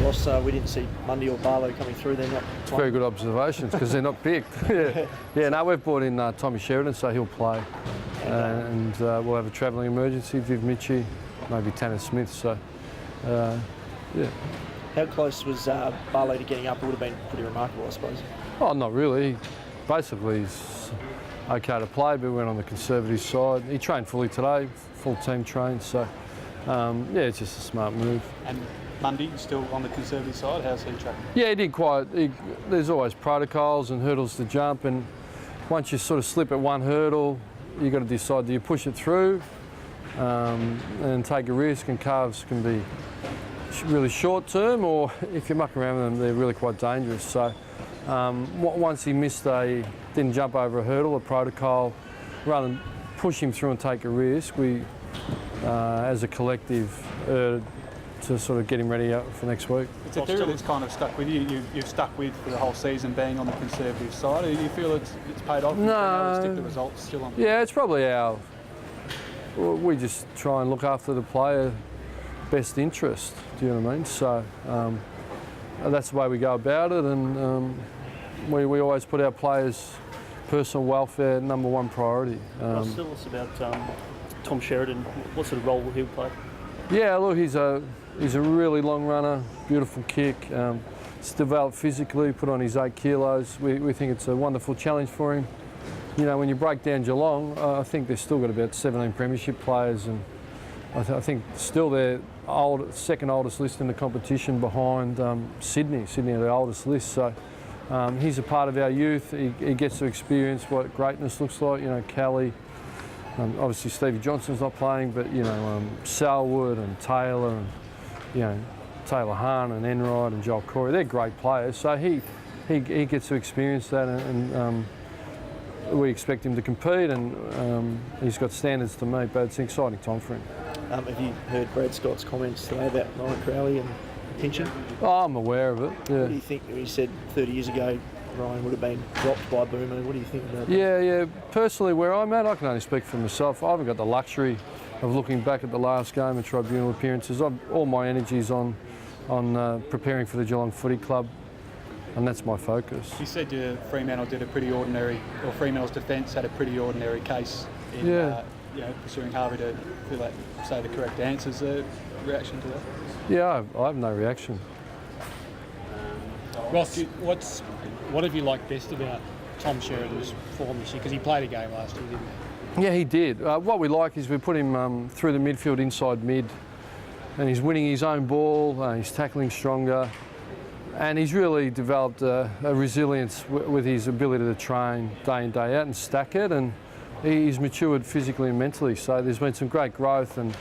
Ross, we didn't see Mundy or Barlow coming through. They're not. It's very good observations because they're not picked. No, we've brought in Tom Sheridan, so he'll play. And we'll have a travelling emergency, Viv Mitchie, maybe Tanner Smith. So, yeah. How close was Barlow to getting up? It would have been pretty remarkable, I suppose. Oh, not really. Basically, he's okay to play, but we went on the conservative side. He trained fully today, full team trained. So, yeah, it's just a smart move. And Mundy still on the conservative side. How's he tracking? Yeah, he did quite. There's always protocols and hurdles to jump, and once you sort of slip at one hurdle, you've got to decide, do you push it through and take a risk, and calves can be really short term, or if you muck around with them, they're really quite dangerous. So once he didn't jump over a hurdle, a protocol, rather than push him through and take a risk, we, as a collective, to sort of get him ready for next week. It's a theory that's kind of stuck with you. You've stuck with for the whole season being on the conservative side. Do you feel it's paid off? No. Stick the results still on? Yeah, it's probably we just try and look after the player best interest. Do you know what I mean? So that's the way we go about it, and we always put our players' personal welfare #1 priority. Ross, tell us about Tom Sheridan. What sort of role will he play? Yeah, look, he's a really long runner, beautiful kick. He's developed physically, put on his 8 kilos. We think it's a wonderful challenge for him. You know, when you break down Geelong, I think they've still got about 17 premiership players, and I think still they're second oldest list in the competition behind Sydney. Sydney are the oldest list, so he's a part of our youth. He gets to experience what greatness looks like. You know, Kelly. Obviously Stevie Johnson's not playing, but you know, Selwood and Taylor and you know, Taylor Hahn and Enright and Joel Corey, they're great players. So he gets to experience that, and we expect him to compete, and he's got standards to meet, but it's an exciting time for him. Have you heard Brad Scott's comments today about Ryan Crowley and pension? Oh, I'm aware of it, yeah. What do you think? He said 30 years ago Ryan would have been dropped by Boomer. What do you think about that? Yeah. Personally, where I'm at, I can only speak for myself. I haven't got the luxury of looking back at the last game and tribunal appearances. All my energy's on preparing for the Geelong Footy Club, and that's my focus. You said Fremantle's defence had a pretty ordinary case in pursuing Harvey to say the correct answers. Reaction to that? Yeah, I have no reaction. Ross, what have you liked best about Tom Sheridan's form this year? Because he played a game last year, didn't he? Yeah, he did. What we like is we put him through the midfield, inside mid, and he's winning his own ball, he's tackling stronger, and he's really developed a resilience with his ability to train day in, day out and stack it, and he's matured physically and mentally. So there's been some great growth. And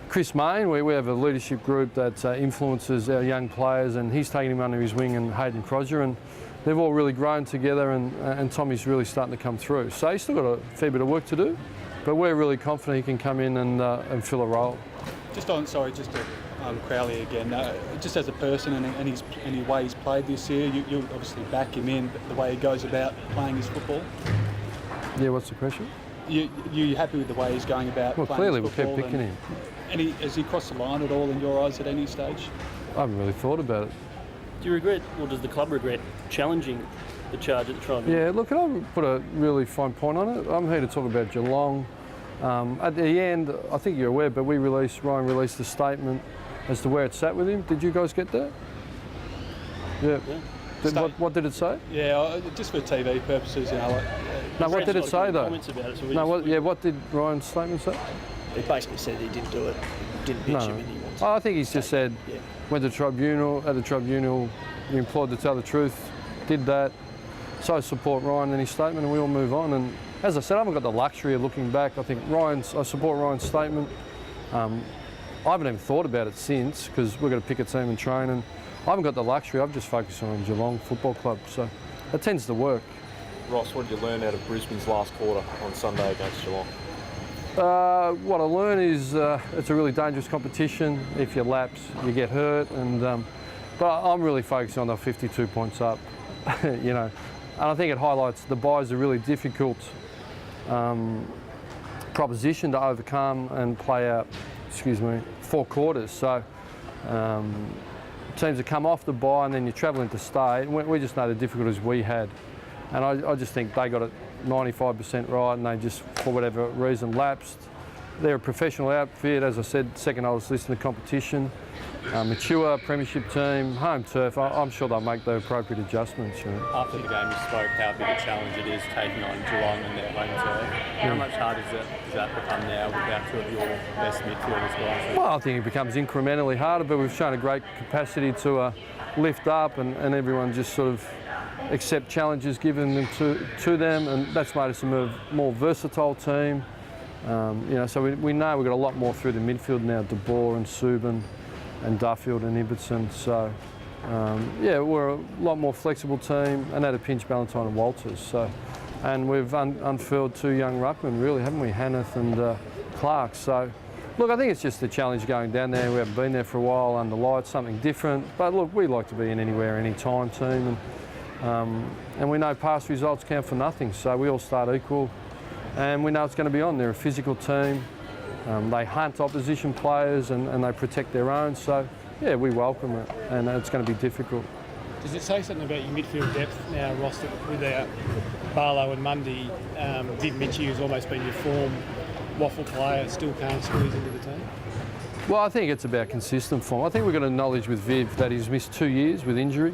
Chris Main, we have a leadership group that influences our young players, and he's taken him under his wing, and Hayden Crosier, and they've all really grown together, and Tommy's really starting to come through. So he's still got a fair bit of work to do, but we're really confident he can come in and fill a role. Just to Crowley again, just as a person and the way he's played this year, you obviously back him in, but the way he goes about playing his football? Yeah, what's the question? You happy with the way he's going about playing clearly his football? We'll keep picking him. Has he crossed the line at all in your eyes at any stage? I haven't really thought about it. Do you regret, or does the club regret, challenging the charge at the tribunal? Yeah, look, I put a really fine point on it. I'm here to talk about Geelong. At the end, I think you're aware, but Ryan released a statement as to where it sat with him. Did you guys get that? Yeah. What did it say? Yeah, just for TV purposes, No, what did it say though? Comments about it, so what did Ryan's statement say? He basically said he didn't do it, didn't pitch him, and he wants I think he's just said, went to at the tribunal, he implored to tell the truth, did that. So I support Ryan in his statement, and we all move on. And as I said, I haven't got the luxury of looking back. I think I support Ryan's statement. I haven't even thought about it since, because we're going to pick a team and train, and I haven't got the luxury. I've just focused on Geelong Football Club, so it tends to work. Ross, what did you learn out of Brisbane's last quarter on Sunday against Geelong? What I learned is it's a really dangerous competition. If you lapse, you get hurt, but I'm really focused on the 52 points up, and I think it highlights the bye's a really difficult proposition to overcome and play out, 4 quarters. So, teams that come off the bye and then you travel interstate. We just know the difficulties we had. And I just think they got it 95% right and they just, for whatever reason, lapsed. They're a professional outfit, as I said, second oldest list in the competition. Mature premiership team, home turf. I'm sure they'll make the appropriate adjustments. You know. After the game, you spoke how big a challenge it is taking on Geelong and their home turf. How much harder does that become now without two of your best midfielders going? Well, I think it becomes incrementally harder, but we've shown a great capacity to lift up and everyone just sort of accept challenges given them to them, and that's made us a more versatile team. You know, so we know we've got a lot more through the midfield now, De Boer and Subban and Duffield and Ibbotson. So, yeah, we're a lot more flexible team, and at a pinch, Ballantyne and Walters. So, and we've unfurled two young ruckmen, really, haven't we? Hanneth and Clark. So, look, I think it's just a challenge going down there. We haven't been there for a while under lights, something different. But look, we like to be in anywhere, any time team, and we know past results count for nothing. So we all start equal. And we know it's going to be on. They're a physical team. They hunt opposition players and they protect their own. So, yeah, we welcome it, and it's going to be difficult. Does it say something about your midfield depth now, Ross, that without Barlow and Mundy, Viv Mitchie, who's almost been your form waffle player, still can't squeeze into the team? Well, I think it's about consistent form. I think we've got to acknowledge with Viv that he's missed 2 years with injury.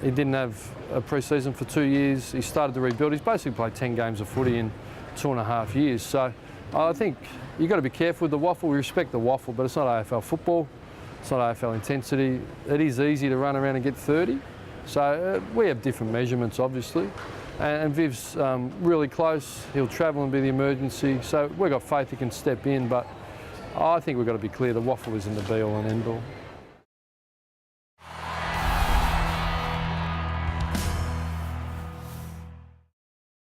He didn't have a pre-season for 2 years. He started to rebuild. He's basically played 10 games of footy in 2.5 years. So I think you've got to be careful with the waffle. We respect the waffle, but it's not AFL football. It's not AFL intensity. It is easy to run around and get 30. So we have different measurements, obviously. And Viv's really close. He'll travel and be the emergency. So we've got faith he can step in, but I think we've got to be clear the waffle isn't the be-all and end-all.